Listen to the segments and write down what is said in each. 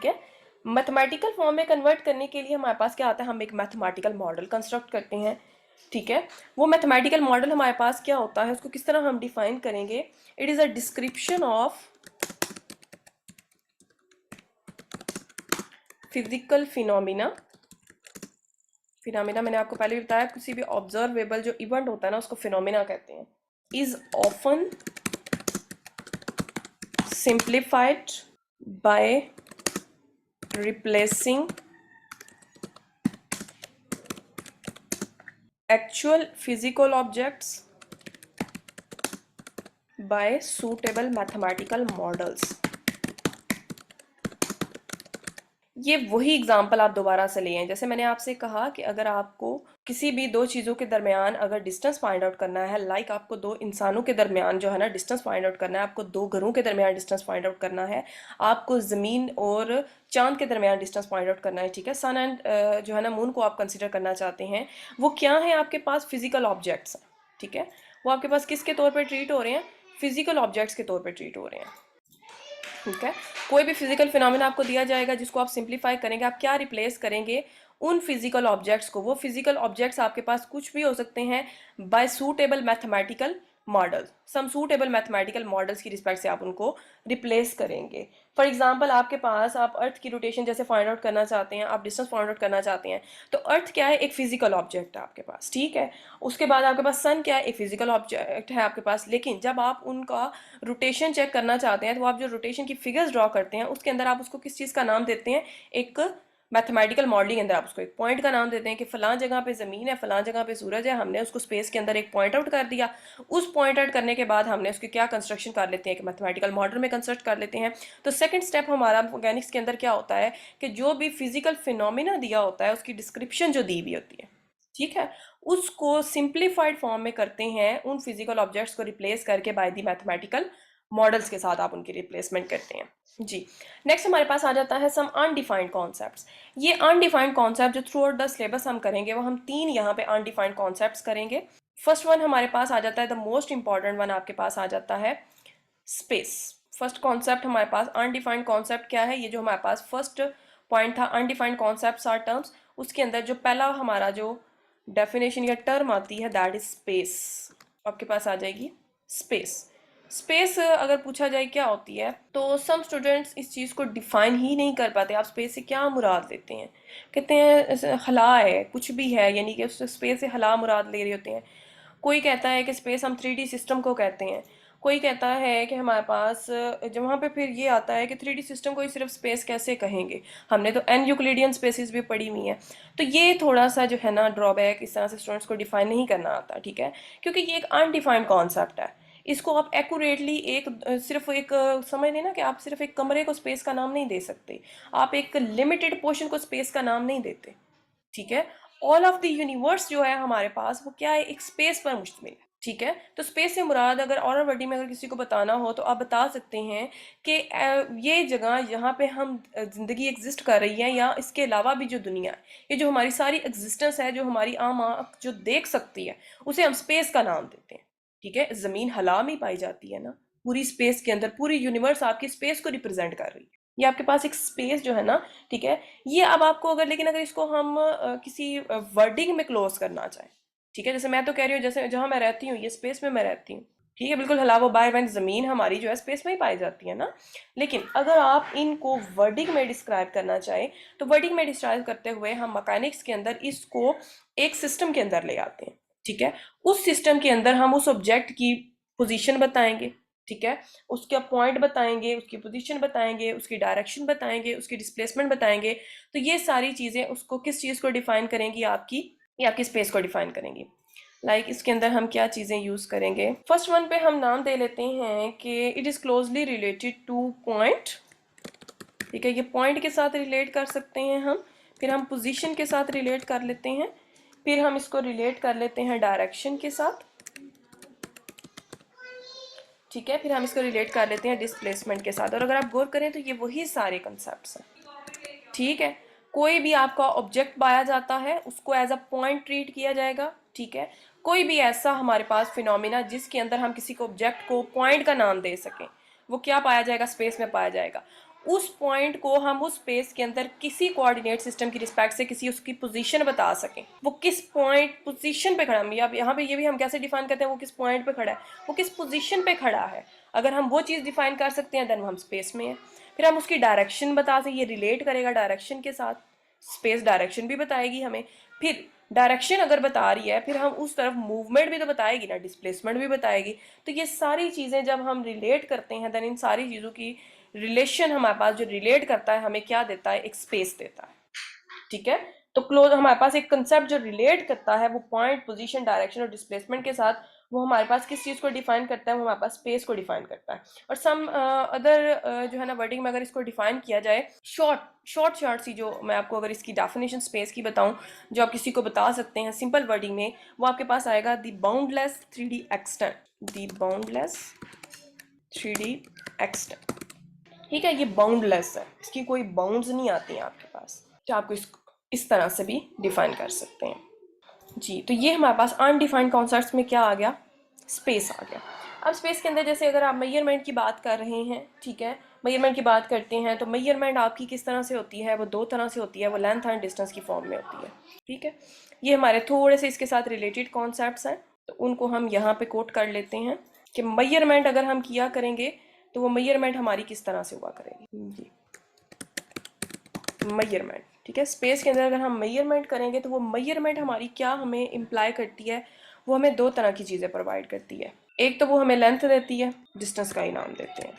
ठीक है। Mathematical form में कन्वर्ट करने के लिए हमारे पास क्या आता है, हम एक मैथमेटिकल मॉडल कंस्ट्रक्ट करते हैं, ठीक है। वो मैथमेटिकल मॉडल हमारे पास क्या होता है, उसको किस तरह हम डिफाइन करेंगे, it is a description of physical phenomena. Phenomena मैंने आपको पहले भी बताया, किसी भी ऑब्जर्वेबल जो इवेंट होता है ना उसको फिनोमिना कहते हैं। Is often simplified by replacing actual physical objects by suitable mathematical models। ये वही एग्जाम्पल आप दोबारा से लिए हैं, जैसे मैंने आपसे कहा कि अगर आपको किसी भी दो चीज़ों के दरमियान अगर डिस्टेंस फाइंड आउट करना है, लाइक आपको दो इंसानों के दरमियान जो है ना डिस्टेंस फाइंड आउट करना है, आपको दो घरों के दरमियान डिस्टेंस फाइंड आउट करना है, आपको ज़मीन और चांद के दरमियान डिस्टेंस फाइंड आउट करना है, ठीक है। सन एंड जो है ना मून को आप कंसिडर करना चाहते हैं, वो क्या है आपके पास, फिजिकल ऑब्जेक्ट्स हैं, ठीक है। वो आपके पास किसके तौर पर ट्रीट हो रहे हैं, फिजिकल ऑब्जेक्ट्स के तौर पर ट्रीट हो रहे हैं, ठीक है। कोई भी फिजिकल फिनोमेना आपको दिया जाएगा जिसको आप सिंप्लीफाई करेंगे, आप क्या रिप्लेस करेंगे, उन फिजिकल ऑब्जेक्ट्स को। वो फिजिकल ऑब्जेक्ट्स आपके पास कुछ भी हो सकते हैं, बाय सूटेबल मैथमेटिकल मॉडल, सम सूटेबल मैथमेटिकल मॉडल्स की रिस्पेक्ट से आप उनको रिप्लेस करेंगे। फॉर एग्जांपल आपके पास, आप अर्थ की रोटेशन जैसे फाइंड आउट करना चाहते हैं, आप डिस्टेंस फाइंड आउट करना चाहते हैं, तो अर्थ क्या है, एक फिजिकल ऑब्जेक्ट है आपके पास, ठीक है। उसके बाद आपके पास सन क्या है, एक फिजिकल ऑब्जेक्ट है आपके पास। लेकिन जब आप उनका रोटेशन चेक करना चाहते हैं, तो आप जो रोटेशन की फिगर्स ड्रॉ करते हैं उसके अंदर आप उसको किस चीज़ का नाम देते हैं, एक मैथमेटिकल मॉडलिंग के अंदर आप उसको एक पॉइंट का नाम देते हैं कि फलां जगह पे ज़मीन है, फलां जगह पे सूरज है। हमने उसको स्पेस के अंदर एक पॉइंट आउट कर दिया। उस पॉइंट आउट करने के बाद हमने उसकी क्या कंस्ट्रक्शन कर लेते हैं, एक मैथमेटिकल मॉडल में कंस्ट्रक्ट कर लेते हैं। तो सेकंड स्टेप हमारा मैकेनिक्स के अंदर क्या होता है कि जो भी फिजिकल फिनोमिना दिया होता है उसकी डिस्क्रिप्शन जो दी हुई होती है, ठीक है, उसको सिंप्लीफाइड फॉर्म में करते हैं, उन फिजिकल ऑब्जेक्ट्स को रिप्लेस करके बाय दी मैथमेटिकल मॉडल्स के साथ आप उनकी रिप्लेसमेंट करते हैं जी। नेक्स्ट हमारे पास आ जाता है सम अनडिफाइंड कॉन्सेप्ट्स। ये अनडिफाइंड कॉन्सेप्ट जो थ्रू आउट द सिलेबस हम करेंगे, वो हम तीन यहाँ पे अनडिफाइंड कॉन्सेप्ट्स करेंगे। फर्स्ट वन हमारे पास आ जाता है, द मोस्ट इंपॉर्टेंट वन आपके पास आ जाता है, स्पेस। फर्स्ट कॉन्सेप्ट हमारे पास अनडिफाइंड कॉन्सेप्ट क्या है, ये जो हमारे पास फर्स्ट पॉइंट था, अनडिफाइंड कॉन्सेप्ट्स आर टर्म्स, उसके अंदर जो पहला हमारा जो डेफिनेशन या टर्म आती है दैट इज स्पेस, आपके पास आ जाएगी स्पेस। स्पेस अगर पूछा जाए क्या होती है, तो सम स्टूडेंट्स इस चीज़ को डिफाइन ही नहीं कर पाते, आप स्पेस से क्या मुराद लेते हैं, कहते हैं हला है, कुछ भी है, यानी कि उस स्पेस से हला मुराद ले रहे होते हैं। कोई कहता है कि स्पेस हम 3D सिस्टम को कहते हैं, कोई कहता है कि हमारे पास जब वहाँ पे फिर ये आता है कि 3D सिस्टम को ही सिर्फ स्पेस कैसे कहेंगे, हमने तो एन यूक्लिडियन स्पेसिस भी पढ़ी हुई हैं। तो ये थोड़ा सा जो है ना ड्रॉबैक, इस तरह से स्टूडेंट्स को डिफाइन नहीं करना आता, ठीक है, क्योंकि ये एक अनडिफाइंड कॉन्सेप्ट है। इसको आप एक्यूरेटली एक सिर्फ एक समझ लेना कि आप सिर्फ एक कमरे को स्पेस का नाम नहीं दे सकते, आप एक लिमिटेड पोर्शन को स्पेस का नाम नहीं देते, ठीक है। ऑल ऑफ द यूनिवर्स जो है हमारे पास वो क्या है, एक स्पेस पर मुश्तमिल है, ठीक है। तो स्पेस से मुराद अगर और वर्डी में अगर किसी को बताना हो तो आप बता सकते हैं कि ये जगह जहाँ पे हम ज़िंदगी एग्जिस्ट कर रही है, या इसके अलावा भी जो दुनिया है, ये जो हमारी सारी एग्जिस्टेंस है, जो हमारी आम आँख जो देख सकती है, उसे हम स्पेस का नाम देते हैं, ठीक है। ज़मीन हला में पाई जाती है ना, पूरी स्पेस के अंदर पूरी यूनिवर्स आपकी स्पेस को रिप्रेजेंट कर रही है। ये आपके पास एक स्पेस जो है ना, ठीक है। ये अब आपको अगर, लेकिन अगर इसको हम किसी वर्डिंग में क्लोज करना चाहें, ठीक है, जैसे मैं तो कह रही हूँ जैसे जहाँ मैं रहती हूँ ये स्पेस में मैं रहती हूँ, ठीक है, बिल्कुल हलावो बाय वैन ज़मीन हमारी जो है स्पेस में ही पाई जाती है ना। लेकिन अगर आप इनको वर्डिंग में डिस्क्राइब करना चाहें, तो वर्डिंग में डिस्क्राइब करते हुए हम मैकेनिक्स के अंदर इसको एक सिस्टम के अंदर ले आते हैं, ठीक है। उस सिस्टम के अंदर हम उस ऑब्जेक्ट की पोजीशन बताएंगे, ठीक है, उसका पॉइंट बताएंगे, उसकी पोजीशन बताएंगे, उसकी डायरेक्शन बताएंगे, उसकी डिस्प्लेसमेंट बताएंगे। तो ये सारी चीज़ें उसको किस चीज़ को डिफाइन करेंगी, आपकी ये आपकी स्पेस को डिफाइन करेंगी। लाइक इसके अंदर हम क्या चीज़ें यूज़ करेंगे, फर्स्ट वन पे हम नाम दे लेते हैं कि it is closely related two point, ठीक है, ये पॉइंट के साथ रिलेट कर सकते हैं हम, फिर हम पोजीशन के साथ रिलेट कर लेते हैं, फिर हम इसको रिलेट कर लेते हैं डायरेक्शन के साथ, ठीक है, फिर हम इसको रिलेट कर लेते हैं डिस्प्लेसमेंट के साथ। और अगर आप गौर करें तो ये वही सारे कंसेप्ट्स हैं, ठीक है। कोई भी आपका ऑब्जेक्ट पाया जाता है उसको एज अ पॉइंट ट्रीट किया जाएगा, ठीक है। कोई भी ऐसा हमारे पास फिनोमिना जिसके अंदर हम किसी को ऑब्जेक्ट को पॉइंट का नाम दे सकें, वो क्या पाया जाएगा, स्पेस में पाया जाएगा। उस पॉइंट को हम उस स्पेस के अंदर किसी कोऑर्डिनेट सिस्टम की रिस्पेक्ट से किसी उसकी पोजीशन बता सकें, वो किस पॉइंट पोजीशन पे खड़ा है। अब यहाँ पे ये भी हम कैसे डिफाइन करते हैं वो किस पॉइंट पे खड़ा है, वो किस पोजीशन पे खड़ा है। अगर हम वो चीज़ डिफाइन कर सकते हैं देन हम स्पेस में हैं। फिर हम उसकी डायरेक्शन बता सकते, ये रिलेट करेगा डायरेक्शन के साथ, स्पेस डायरेक्शन भी बताएगी हमें। फिर डायरेक्शन अगर बता रही है फिर हम उस तरफ मूवमेंट भी तो बताएगी ना, डिस्प्लेसमेंट भी बताएगी। तो ये सारी चीज़ें जब हम रिलेट करते हैं देन इन सारी चीज़ों की रिलेशन हमारे पास जो रिलेट करता है हमें क्या देता है, एक स्पेस देता है। ठीक है, तो क्लोज हमारे पास एक कंसेप्ट जो रिलेट करता है वो पॉइंट, पोजीशन, डायरेक्शन और डिस्प्लेसमेंट के साथ, वो हमारे पास किस चीज़ को डिफाइन करता है, वो हमारे पास स्पेस को डिफाइन करता है। और सम अदर जो है ना वर्डिंग में अगर इसको डिफाइन किया जाए, शॉर्ट सी जो मैं आपको अगर इसकी डेफिनेशन स्पेस की बताऊं जो आप किसी को बता सकते हैं सिंपल वर्डिंग में, वो आपके पास आएगा the boundless 3D extent, the boundless 3D extent. ठीक है, ये बाउंडलेस है, इसकी कोई बाउंड्स नहीं आती हैं आपके पास, तो आपको इस तरह से भी डिफाइन कर सकते हैं जी। तो ये हमारे पास अनडिफाइंड कॉन्सेप्ट्स में क्या आ गया, स्पेस आ गया। अब स्पेस के अंदर जैसे अगर आप मेजरमेंट की बात कर रहे हैं, ठीक है, मेजरमेंट की बात करते हैं तो मेजरमेंट आपकी किस तरह से होती है, वो दो तरह से होती है, वो लेंथ एंड डिस्टेंस की फॉर्म में होती है। ठीक है, ये हमारे थोड़े से इसके साथ रिलेटेड कॉन्सेप्ट्स हैं, तो उनको हम यहाँ पे कोट कर लेते हैं कि मेजरमेंट अगर हम किया करेंगे तो वो मेजरमेंट हमारी किस तरह से हुआ करेगी जी। मेजरमेंट, ठीक है, स्पेस के अंदर अगर हम मेजरमेंट करेंगे तो वो मेजरमेंट हमारी क्या हमें इम्प्लाई करती है, वो हमें दो तरह की चीज़ें प्रोवाइड करती है। एक तो वो हमें लेंथ देती है, डिस्टेंस का ही नाम देते हैं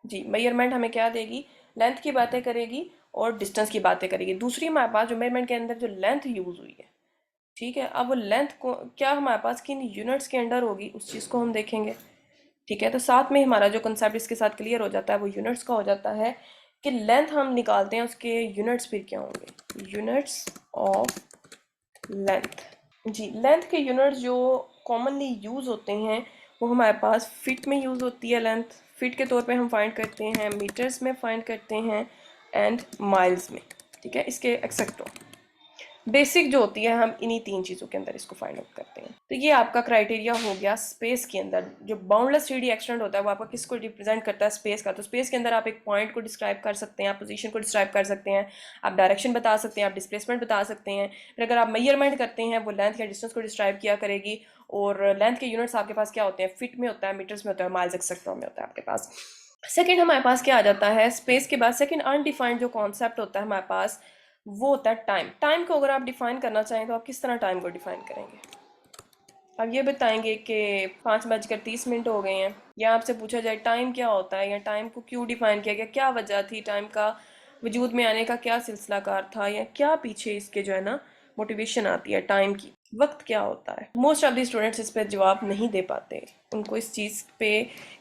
जी। मेजरमेंट हमें क्या देगी, लेंथ की बातें करेगी और डिस्टेंस की बातें करेगी। दूसरी हमारे पास जो मेजरमेंट के अंदर जो लेंथ यूज़ हुई है, ठीक है, अब वो लेंथ को क्या हमारे पास किन यूनिट्स के अंडर होगी उस चीज़ को हम देखेंगे। ठीक है, तो साथ में हमारा जो कंसेप्ट इसके साथ क्लियर हो जाता है वो यूनिट्स का हो जाता है कि लेंथ हम निकालते हैं उसके यूनिट्स फिर क्या होंगे, units of length ji. Length के यूनिट्स जो कॉमनली यूज़ होते हैं वो हमारे पास फिट में यूज़ होती है। लेंथ फिट के तौर पे हम फाइंड करते हैं, मीटर्स में फाइंड करते हैं एंड माइल्स में। ठीक है, इसके एक्सेक्टो बेसिक जो होती है हम इन्हीं तीन चीज़ों के अंदर इसको फाइंड आउट करते हैं। तो ये आपका क्राइटेरिया हो गया स्पेस के अंदर। जो बाउंडलेस 3D एक्सटेंट होता है वो आपका किसको रिप्रेजेंट करता है, स्पेस का। तो स्पेस के अंदर आप एक पॉइंट को डिस्क्राइब कर सकते हैं, आप पोजीशन को डिस्क्राइब कर सकते हैं, आप डायरेक्शन बता सकते हैं, आप डिस्प्लेसमेंट बता सकते हैं। फिर अगर आप मेजरमेंट करते हैं वो लेंथ या डिस्टेंस को डिस्क्राइब किया करेगी। और लेंथ के यूनिट्स आपके पास क्या होते हैं, फिट में होता है, मीटर्स में होता है, माइल्स एक्सेट्रा में होता है आपके पास। सेकेंड हमारे पास क्या आ जाता है स्पेस के बाद, सेकेंड अनडिफाइंड जो कॉन्सेप्ट होता है हमारे पास वो होता है टाइम। टाइम को अगर आप डिफाइन करना चाहें तो आप किस तरह टाइम को डिफाइन करेंगे। आप ये बताएंगे कि 5:30 हो गए हैं, या आपसे पूछा जाए टाइम क्या होता है या टाइम को क्यों डिफाइन किया गया, क्या वजह थी टाइम का वजूद में आने का, क्या सिलसिलाकार था, या क्या पीछे इसके जो है ना मोटिवेशन आती है टाइम की, वक्त क्या होता है। मोस्ट ऑफ द स्टूडेंट्स इस पर जवाब नहीं दे पाते, उनको इस चीज़ पे,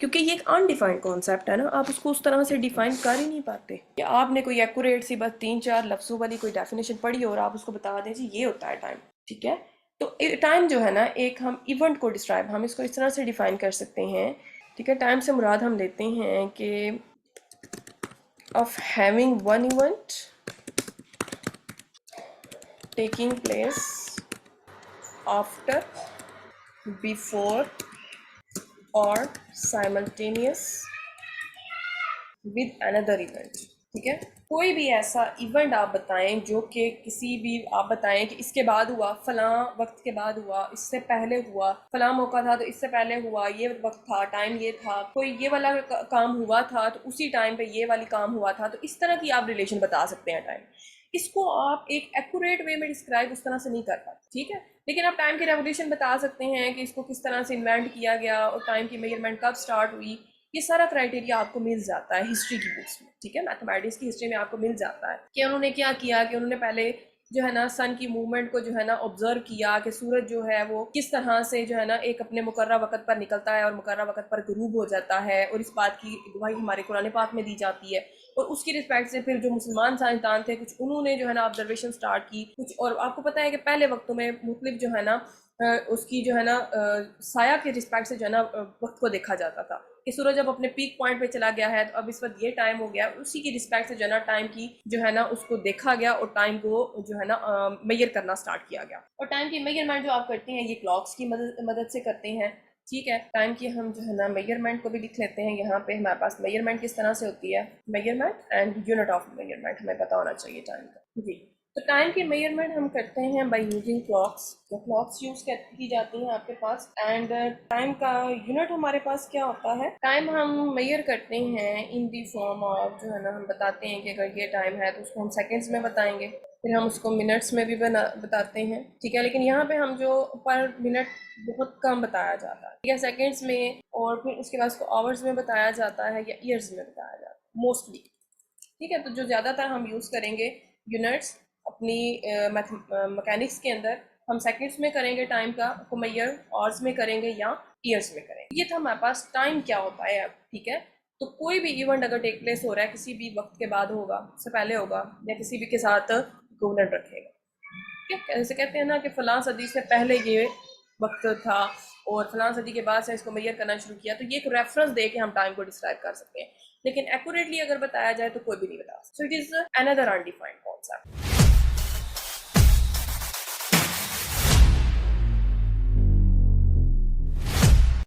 क्योंकि ये एक अनडिफाइंड कॉन्सेप्ट है ना, आप उसको उस तरह से डिफाइन कर ही नहीं पाते। या आपने कोई एक्यूरेट सी बस 3-4 लफ्ज़ों वाली कोई डेफिनेशन पढ़ी और आप उसको बता दें जी ये होता है टाइम। ठीक है, तो टाइम जो है ना एक हम इवेंट को डिस्क्राइब, हम इसको इस तरह से डिफाइन कर सकते हैं। ठीक है, टाइम से मुराद हम लेते हैं कि of having one event taking place after, before और साइमल्टेनियस विद अनदर इवेंट। ठीक है, कोई भी ऐसा इवेंट आप बताएं जो कि किसी भी, आप बताएं कि इसके बाद हुआ, फलां वक्त के बाद हुआ, इससे पहले हुआ, फलां मौका था तो इससे पहले हुआ, ये वक्त था, टाइम ये था, कोई ये वाला काम हुआ था तो उसी टाइम पे ये वाली काम हुआ था, तो इस तरह की आप रिलेशन बता सकते हैं टाइम। इसको आप एक एक्यूरेट वे में डिस्क्राइब उस तरह से नहीं कर पाते। ठीक है, लेकिन आप टाइम की रेवोल्यूशन बता सकते हैं कि इसको किस तरह से इन्वेंट किया गया और टाइम की मेजरमेंट कब स्टार्ट हुई। ये सारा क्राइटेरिया आपको मिल जाता है हिस्ट्री की बुक्स में। ठीक है, मैथमेटिक्स की हिस्ट्री में आपको मिल जाता है कि उन्होंने क्या किया, कि उन्होंने पहले जो है ना सन की मूवमेंट को जो है ना ऑब्जर्व किया कि सूरज जो है वो किस तरह से जो है ना एक अपने मुकर्रा वक्त पर निकलता है और मुकर्रा वक्त पर गुरूब हो जाता है, और इस बात की गवाही हमारे कुरान पाक में दी जाती है। और उसकी रिस्पेक्ट से फिर जो मुसलमान साइंसदान थे कुछ उन्होंने जो है ना ऑब्जर्वेशन स्टार्ट की कुछ, और आपको पता है कि पहले वक्तों में मुख्तलिफ जो है ना उसकी जो है ना साया के रिस्पेक्ट से जो है ना वक्त को देखा जाता था कि सूरज अब अपने पीक पॉइंट पे चला गया है तो अब इस वक्त ये टाइम हो गया, उसी की रिस्पेक्ट से जो है ना टाइम की जो है ना उसको देखा गया और टाइम को जो है ना मेजर करना स्टार्ट किया गया। और टाइम की मेजरमेंट जो आप करते हैं ये क्लॉक्स की मदद से करते हैं। ठीक है, टाइम की हम जो है ना मेजरमेंट को भी लिख लेते हैं। यहाँ पे हमारे पास मेजरमेंट किस तरह से होती है, measurement and unit of measurement हमें पता होना चाहिए टाइम का जी। तो टाइम की मेजरमेंट हम करते हैं बाय यूजिंग क्लॉक्स। तो क्लॉक्स यूज की जाती हैं आपके पास। एंड टाइम का यूनिट हमारे पास क्या होता है, टाइम हम मेजर करते हैं इन दी फॉर्म ऑफ जो है ना, हम बताते हैं कि अगर ये टाइम है तो उसको हम सेकेंड्स में बताएंगे, फिर हम उसको मिनट्स में भी बताते हैं, ठीक है। लेकिन यहाँ पे हम जो पर मिनट बहुत कम बताया जाता है, या सेकेंड्स में, और फिर उसके बाद उसको आवर्स में बताया जाता है या ईयर्स में बताया जाता है मोस्टली, ठीक है। तो जो ज़्यादातर हम यूज़ करेंगे यूनिट्स अपनी मैकेनिक्स के अंदर, हम सेकंड्स में करेंगे टाइम का को मैयर, आवर्स में करेंगे या ईयर्स में करेंगे। ये था हमारे पास टाइम क्या होता है अब, ठीक है। तो कोई भी इवेंट अगर टेक प्लेस हो रहा है, किसी भी वक्त के बाद होगा, उससे पहले होगा, या किसी भी के साथ इक्विवेलेंट रखेगा, ठीक है। जैसे कहते हैं ना कि फलां सदी से पहले ये वक्त था और फलां सदी के बाद से इसको मैयर करना शुरू किया, तो ये एक रेफरेंस दे के हम टाइम को डिस्क्राइब कर सकते हैं। लेकिन एक्यूरेटली अगर बताया जाए तो कोई भी नहीं बता सकता। So it is another undefined concept.